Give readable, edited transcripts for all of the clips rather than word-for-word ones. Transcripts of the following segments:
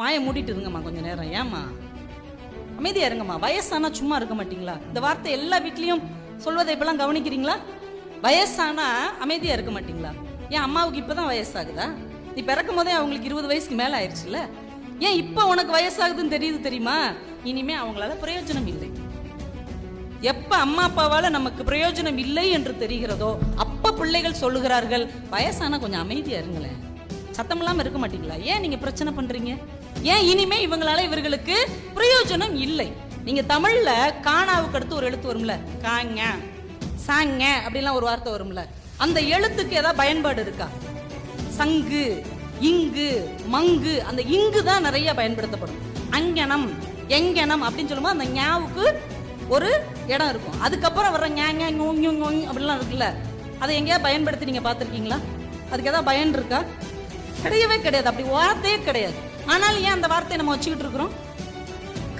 வாயை மூடிட்டு இருங்கம்மா கொஞ்ச நேரம். ஏம்மா அமைதியா இருங்கம்மா. வயசானா சும்மா இருக்க மாட்டீங்களா? இந்த வார்த்தை எல்லா வீட்லயும் சொல்வதை இப்பெல்லாம் கவனிக்கிறீங்களா? வயசானா அமைதியா இருக்க மாட்டீங்களா? ஏன் அம்மாவுக்கு இப்பதான் வயசாகுதா? நீ பிறக்கும் போதே அவங்களுக்கு 20 வயசுக்கு மேல ஆயிடுச்சுல்ல. ஏன் இப்ப உனக்கு வயசாகுதுன்னு தெரியுது தெரியுமா? இனிமே அவங்களால பிரயோஜனம் இல்லை. எப்ப அம்மா அப்பாவால நமக்கு பிரயோஜனம் இல்லை என்று தெரிகிறதோ அப்ப பிள்ளைகள் சொல்லுகிறார்கள், வயசானா கொஞ்சம் அமைதியா இருங்களேன், சத்தம் இல்லாம இருக்க மாட்டீங்களா? ஏன் நீங்க பிரச்சனை பண்றீங்க? ஏன் இனிமே இவங்களால இவர்களுக்கு பிரயோஜனம் இல்லை? நீங்க தமிழ்ல காணாவுக்கு அடுத்து ஒரு எழுத்து வரும்ல, காங்க சாங்க அப்படிலாம் ஒரு வார்த்தை வரும்ல, அந்த எழுத்துக்கு ஏதாவது பயன்பாடு இருக்கா? சங்கு, இங்கு, மங்கு, அந்த இங்கு தான் நிறைய பயன்படுத்தப்படும். அங்கனம், எங்கனம் அப்படின்னு சொல்லும்போது அந்த ஞாவுக்கு ஒரு இடம் இருக்கும். அதுக்கப்புறம் வர்ற ஞாங்க அப்படிலாம் இருக்குல்ல, அதை எங்கேயா பயன்படுத்தி நீங்க பார்த்துருக்கீங்களா? அதுக்கு ஏதாவது பயன் இருக்கா? கிடையவே கிடையாது. அப்படி வார்த்தையே கிடையாது. ஆனால் ஏன் அந்த வார்த்தையை நம்ம வச்சுக்கிட்டு இருக்கிறோம்?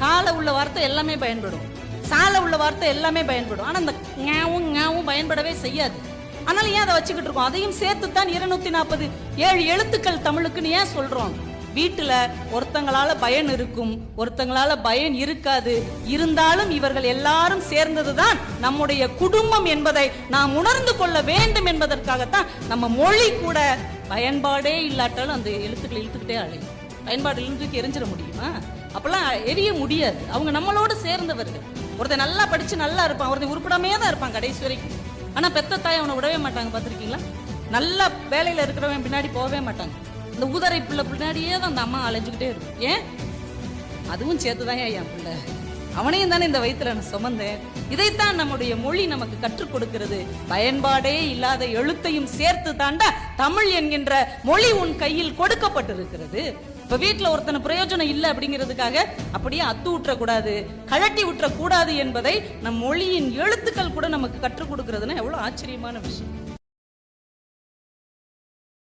கால உள்ள வார்த்தை எல்லாமே பயன்படும், சால உள்ள வார்த்தை எல்லாமே பயன்படும். ஆனா அந்த ஞாவும் பயன்படவே செய்யாது. ஆனால் ஏன் அதை வச்சுக்கிட்டு இருக்கோம்? அதையும் சேர்த்துத்தான் 247 எழுத்துக்கள் தமிழுக்குன்னு ஏன் சொல்றோம்? வீட்டுல ஒருத்தங்களால பயன் இருக்கும், ஒருத்தங்களால பயன் இருக்காது. இருந்தாலும் இவர்கள் எல்லாரும் சேர்ந்ததுதான் நம்முடைய குடும்பம் என்பதை நாம் உணர்ந்து கொள்ள வேண்டும் என்பதற்காகத்தான் நம்ம மொழி கூட பயன்பாடே இல்லாட்டாலும் அந்த எழுத்துக்களை இழுத்துக்கிட்டே அழையும். பயன்பாடு இழுத்துக்கு எரிஞ்சிட முடியுமா? அப்பெல்லாம் எரிய முடியாது. அவங்க நம்மளோட சேர்ந்தவர்கள். ஒருத்தர் நல்லா படிச்சு நல்லா இருப்பான், ஒருத்தர் உருப்படாமே தான் இருப்பான் கடைசி வரைக்கும். ஆனா பெத்த தாய் அவனை விடவே மாட்டாங்க. பார்த்துருக்கீங்களா? நல்ல வேலையில இருக்கிறவன் பின்னாடி போகவே மாட்டாங்க. இந்த ஊதரை பிள்ளை பின்னாடியே தான் அந்த அம்மா அலைஞ்சுக்கிட்டே இருக்கும். ஏன்? அதுவும் சேர்த்துதான் என் பிள்ளை, அவனையும் தானே இந்த வயிற்றுல நான் சுமந்தேன். இதைத்தான் நம்முடைய மொழி நமக்கு கற்றுக் கொடுக்கிறது. பயன்பாடே இல்லாத எழுத்தையும் சேர்த்து தாண்டா தமிழ் என்கின்ற மொழி உன் கையில் கொடுக்கப்பட்டிருக்கிறது. இப்ப வீட்டுல ஒருத்தன பிரயோஜனம் இல்லை அப்படிங்கிறதுக்காக அப்படியே அத்து விட்டுறக்கூடாது, கழட்டி விட்டுறக்கூடாது என்பதை நம் மொழியின் எழுத்துக்கள் கூட நமக்கு கற்றுக் கொடுக்கிறதுனா எவ்வளவு ஆச்சரியமான விஷயம்.